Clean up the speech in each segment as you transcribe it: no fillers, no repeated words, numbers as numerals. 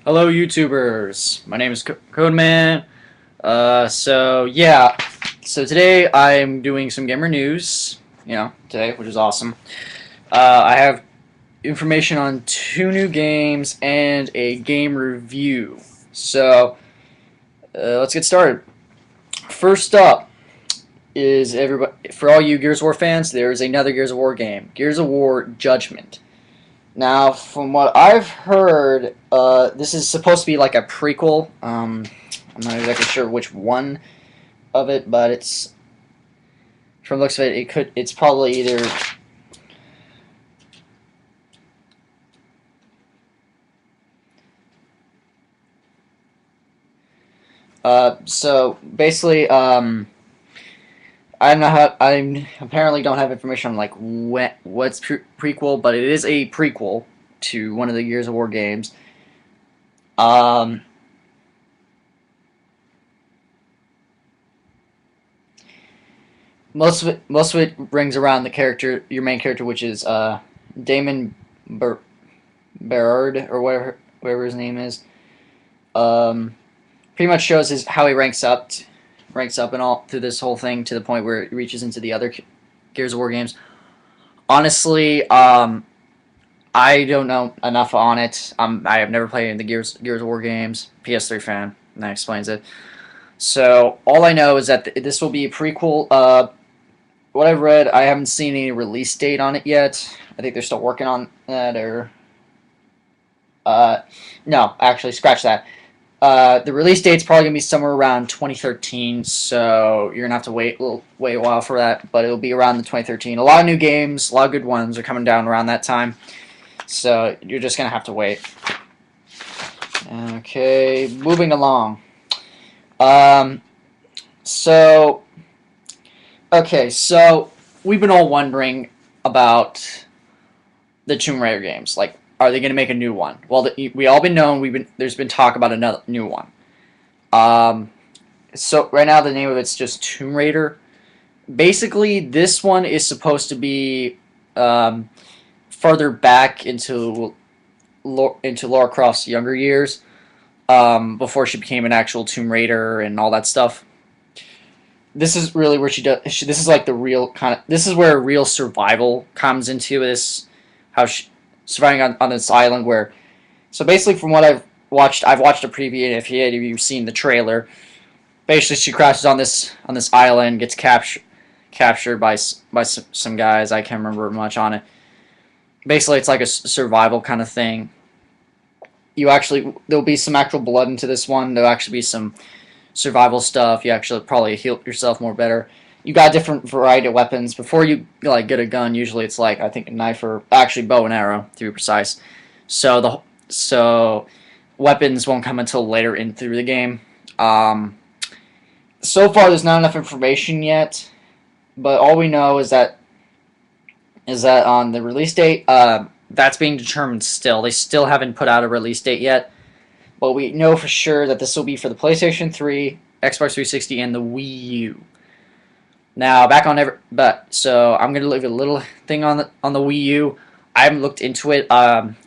Hello, YouTubers. My name is Codeman. So today I'm doing some gamer news. Today, which is awesome. I have information on two new games and a game review. Let's get started. First up is everybody for all you Gears of War fans. There is another Gears of War game, Gears of War Judgment. Now, from what I've heard, this is supposed to be like a prequel. I'm not exactly sure which one of it, but it's from the looks of it, it's probably either. So basically, I apparently don't have information on like what's prequel, but it is a prequel to one of the Gears of War games. Um, most of it rings around the character, your main character, which is Damon Berard or whatever his name is. Pretty much shows how he ranks up and all through this whole thing to the point where it reaches into the other Gears of War games. Honestly, I don't know enough on it. I have never played the Gears of War games. PS3 fan, and that explains it. So all I know is that this will be a prequel. What I've read, I haven't seen any release date on it yet. I think they're still working on that, or no, actually, scratch that. The release date's probably gonna be somewhere around 2013, so you're gonna have to wait a while for that. But it'll be around the 2013. A lot of new games, a lot of good ones are coming down around that time, so you're just gonna have to wait. Okay, moving along. Um, so so we've been all wondering about the Tomb Raider games. Like, are they going to make a new one? Well, we all been known. There's been talk about another new one. So right now the name of it's just Tomb Raider. Basically, this one is supposed to be further back into Lara Croft's younger years, before she became an actual Tomb Raider and all that stuff. This is really where this is like the real this is where real survival comes into this. How she surviving on this island where, so basically from what I've watched a preview, and if you've seen the trailer, basically she crashes on this island, gets captured by some guys. I can't remember much on it. Basically, it's like a survival kind of thing. There'll be some actual blood into this one. There'll actually be some survival stuff. You actually probably heal yourself more better. You got a different variety of weapons. Before you like get a gun, usually it's like I think a knife or actually bow and arrow to be precise. So weapons won't come until later in through the game. So far there's not enough information yet, but all we know is that on the release date, that's being determined still. They still haven't put out a release date yet. But we know for sure that this will be for the PlayStation 3, Xbox 360, and the Wii U. Now, so I'm gonna leave a little thing on the Wii U. I haven't looked into it,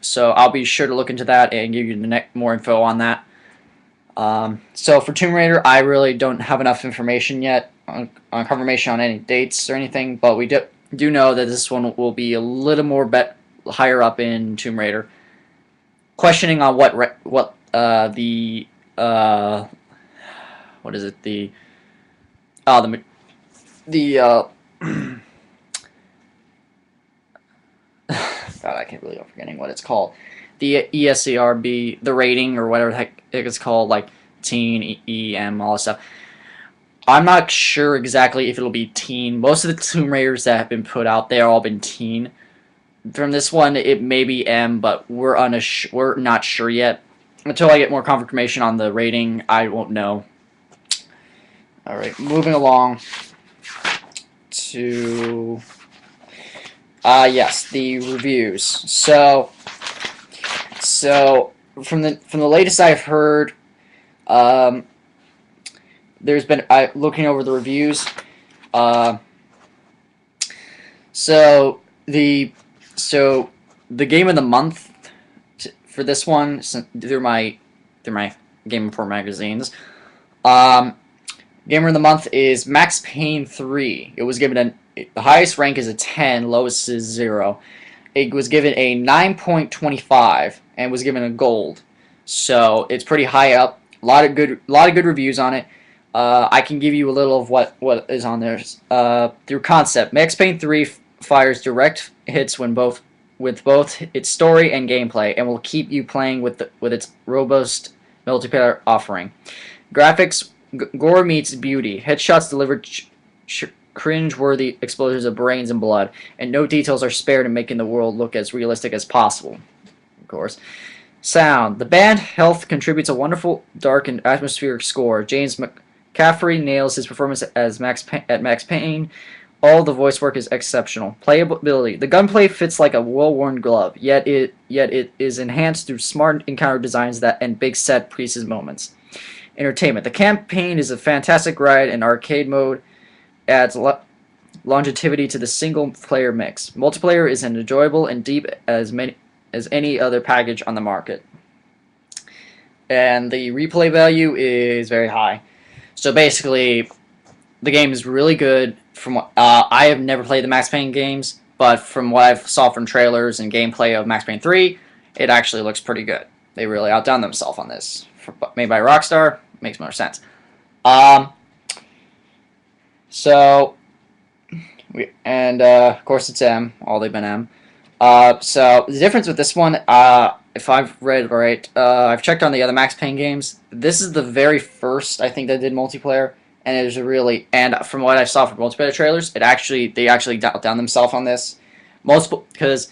so I'll be sure to look into that and give you more info on that. So for Tomb Raider, I really don't have enough information yet on confirmation on any dates or anything, but we do know that this one will be a little more higher up in Tomb Raider. Questioning on what what is it, God, I can't believe I'm forgetting what it's called. The ESCRB, the rating or whatever the heck it's called, like teen, EM, all that stuff. I'm not sure exactly if it'll be teen. Most of the Tomb Raiders that have been put out there all been teen. From this one, it may be M, but we're not sure yet. Until I get more confirmation on the rating, I won't know. Alright, moving along to yes, the reviews. So from the latest I've heard, there's been looking over the reviews. So the game of the month for this one through my through my Game Report magazines. Um, Gamer of the Month is Max Payne 3. It was given the highest rank is a 10, lowest is 0. It was given a 9.25 and was given a gold. So it's pretty high up. A lot of good reviews on it. I can give you a little of what is on there. Through concept, Max Payne 3 fires direct hits with both its story and gameplay, and will keep you playing with its robust multiplayer offering. Graphics, gore meets beauty. Headshots delivered cringe-worthy explosions of brains and blood, and no details are spared in making the world look as realistic as possible. Of course. Sound. The band Health contributes a wonderful, dark, and atmospheric score. James McCaffrey nails his performance as Max Payne. All the voice work is exceptional. Playability. The gunplay fits like a well-worn glove, yet it is enhanced through smart encounter designs and big set pieces moments. Entertainment. The campaign is a fantastic ride, and arcade mode adds longevity to the single-player mix. Multiplayer is as enjoyable and deep as any other package on the market. And the replay value is very high. So basically, the game is really good. I have never played the Max Payne games, but from what I saw from trailers and gameplay of Max Payne 3, it actually looks pretty good. They really outdone themselves on this. Made by Rockstar, makes more sense. Of course it's M. All they've been M. So the difference with this one, if I've read right, I've checked on the other Max Payne games. This is the very first I think that did multiplayer, and it is and from what I saw from multiplayer trailers, they actually outdone themselves on this. Because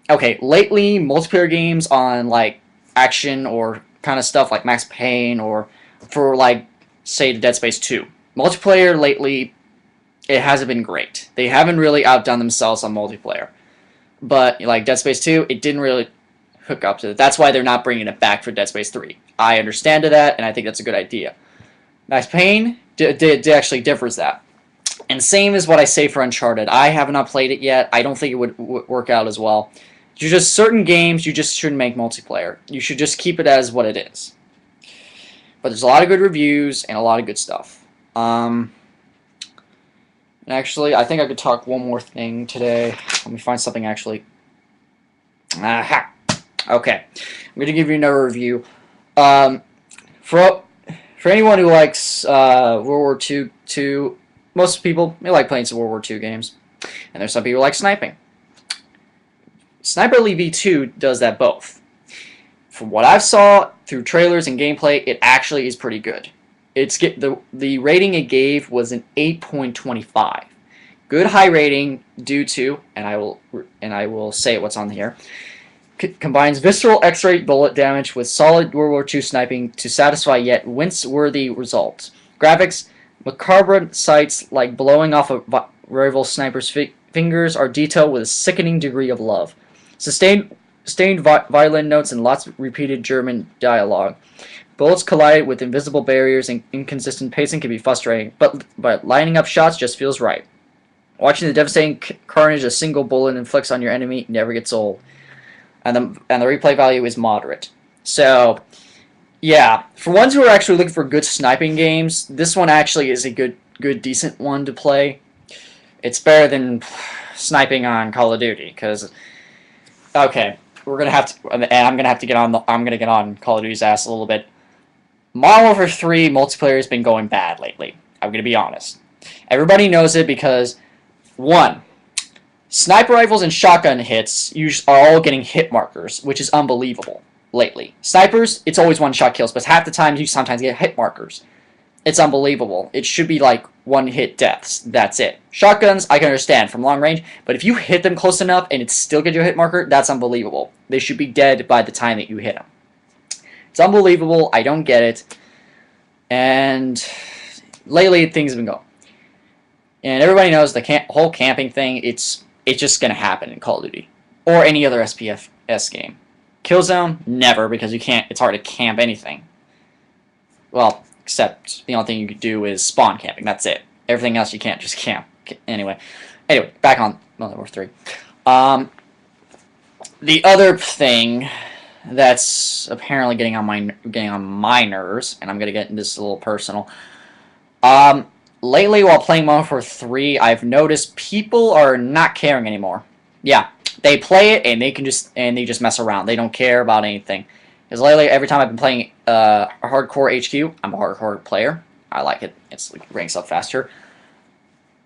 lately multiplayer games on like action or kind of stuff like Max Payne or for like say Dead Space 2 multiplayer lately, it hasn't been great. They haven't really outdone themselves on multiplayer. But like Dead Space 2, it didn't really hook up to it. That's why they're not bringing it back for Dead Space 3. I understand that, and I think that's a good idea. Max Payne actually differs that. And same as what I say for Uncharted. I have not played it yet. I don't think it would work out as well. Just certain games, you just shouldn't make multiplayer. You should just keep it as what it is. But there's a lot of good reviews and a lot of good stuff. Actually, I think I could talk one more thing today. Let me find something actually. Aha! Okay. I'm going to give you another review. For anyone who likes World War II, most people may like playing some World War II games. And there's some people who like sniping. Sniper Elite V2 does that both. From what I've saw through trailers and gameplay, it actually is pretty good. The rating it gave was an 8.25. Good high rating due to, and I will say what's on here. Combines visceral X-ray bullet damage with solid World War II sniping to satisfy yet wince-worthy results. Graphics, macabre sights like blowing off a rival sniper's fingers are detailed with a sickening degree of love. Sustained violin notes and lots of repeated German dialogue. Bullets collide with invisible barriers and inconsistent pacing can be frustrating, but lining up shots just feels right. Watching the devastating carnage a single bullet inflicts on your enemy never gets old. And the replay value is moderate. So, yeah, for ones who are actually looking for good sniping games, this one actually is a good, decent one to play. It's better than sniping on Call of Duty, because, okay, we're gonna have to, and I'm gonna get on Call of Duty's ass a little bit. Modern Warfare 3 multiplayer has been going bad lately. I'm gonna be honest. Everybody knows it because, one, sniper rifles and shotgun hits are all getting hit markers, which is unbelievable lately. Snipers, it's always one-shot kills, but half the time you sometimes get hit markers. It's unbelievable. It should be like one-hit deaths. That's it. Shotguns, I can understand from long range, but if you hit them close enough and it still gives you a hit marker, that's unbelievable. They should be dead by the time that you hit them. It's unbelievable. I don't get it. And lately, things have been going. And everybody knows the whole camping thing, it's just going to happen in Call of Duty. Or any other SPFS game. Killzone, never, because it's hard to camp anything. Well, except the only thing you could do is spawn camping. That's it. Everything else you can't just camp. Anyway, back on Modern Warfare 3. The other thing that's apparently getting on my nerves, and I'm gonna get into this a little personal. Um, Lately, while playing Modern Warfare 3, I've noticed people are not caring anymore. Yeah, they play it and they just mess around. They don't care about anything. Because lately, every time I've been playing hardcore HQ, I'm a hardcore player. I like it. It's like ranks up faster.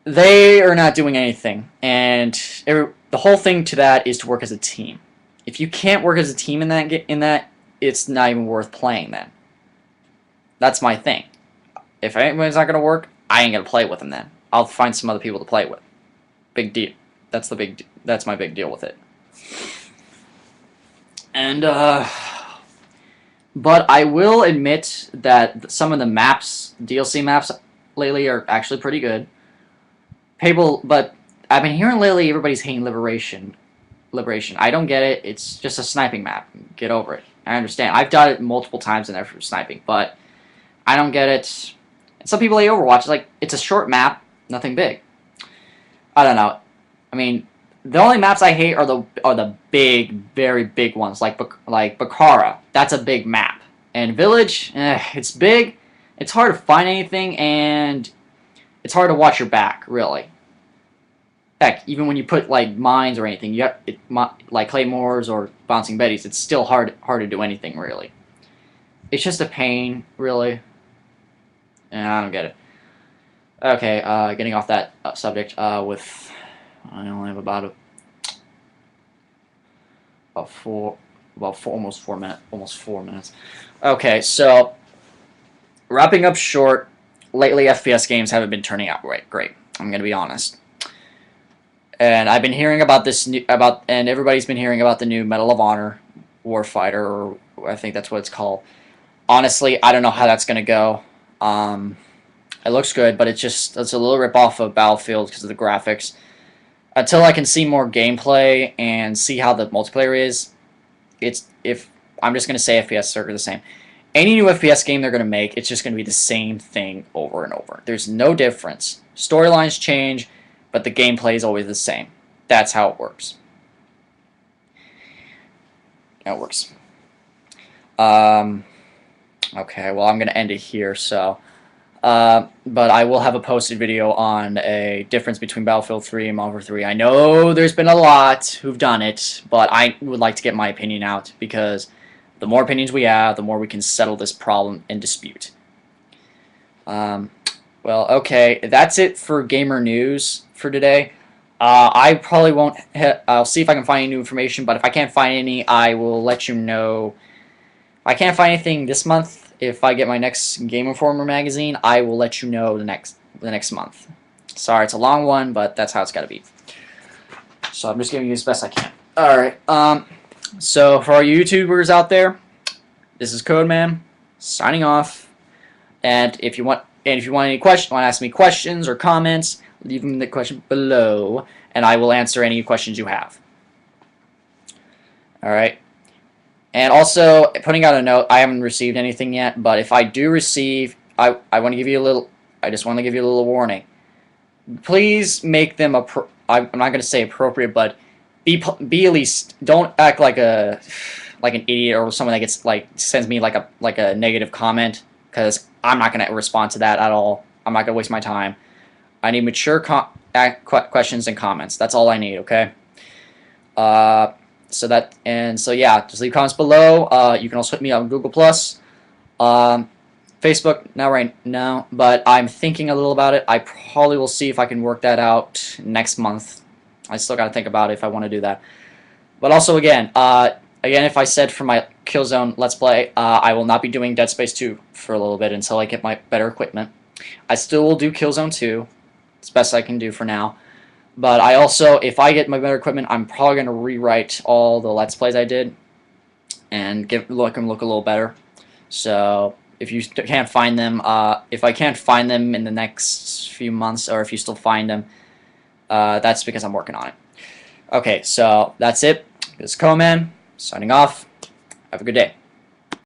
They are not doing anything, and the whole thing to that is to work as a team. If you can't work as a team in that, it's not even worth playing. Then that's my thing. If anybody's not gonna work, I ain't gonna play with them. Then I'll find some other people to play with. Big deal. That's my big deal with it. And but I will admit that some of the maps, DLC maps lately, are actually pretty good. But I've been hearing lately everybody's hating Liberation. Liberation. I don't get it. It's just a sniping map. Get over it. I understand. I've done it multiple times in there for sniping, but I don't get it. And some people hate Overwatch. It's like it's a short map, nothing big. I don't know. I mean, the only maps I hate are the big, very big ones, like Bakara. That's a big map. And Village, it's big. It's hard to find anything, and it's hard to watch your back, really. Heck, even when you put like mines or anything, like claymores or bouncing betties, it's still hard to do anything really. It's just a pain, really. And I don't get it. Okay, getting off that subject. With I only have about almost 4 minutes. Okay, so wrapping up short. Lately, FPS games haven't been turning out great. I'm gonna be honest. And I've been hearing about and everybody's been hearing about the new Medal of Honor Warfighter, or I think that's what it's called. Honestly, I don't know how that's gonna go. It looks good, but it's a little rip off of Battlefield because of the graphics. Until I can see more gameplay and see how the multiplayer is, I'm just gonna say FPS are the same. Any new FPS game they're gonna make, it's just gonna be the same thing over and over. There's no difference. Storylines change, but the gameplay is always the same. That's how it works. Okay, well, I'm going to end it here, so... but I will have a posted video on a difference between Battlefield 3 and Modern Warfare 3. I know there's been a lot who've done it, but I would like to get my opinion out, because the more opinions we have, the more we can settle this problem and dispute. Well, okay, that's it for gamer news for today. I probably won't. I'll see if I can find any new information, but if I can't find any, I will let you know. If I can't find anything this month, if I get my next Game Informer magazine, I will let you know the next month. Sorry, it's a long one, but that's how it's got to be. So I'm just giving you as best I can. All right. So for our YouTubers out there, this is Codeman signing off. And if you want any questions, want to ask me questions or comments, leave them in the question below, and I will answer any questions you have. All right. And also, putting out a note, I haven't received anything yet, but if I do receive, I want to give you a little. I just want to give you a little warning. Please make them I'm not going to say appropriate, but be at least, don't act like an idiot or someone that gets sends me like a negative comment, because I'm not going to respond to that at all. I'm not going to waste my time. I need mature questions and comments. That's all I need, okay? So yeah, just leave comments below. You can also hit me on Google+, Facebook, right now, but I'm thinking a little about it. I probably will see if I can work that out next month. I still got to think about it if I want to do that. But also, again, if I said for my Killzone Let's Play, I will not be doing Dead Space 2 for a little bit until I get my better equipment. I still will do Killzone 2. It's best I can do for now. But I also, if I get my better equipment, I'm probably going to rewrite all the Let's Plays I did and look them look a little better. So if you can't find them, if I can't find them in the next few months, or if you still find them, that's because I'm working on it. Okay, so that's it. This is Codeman signing off. Have a good day.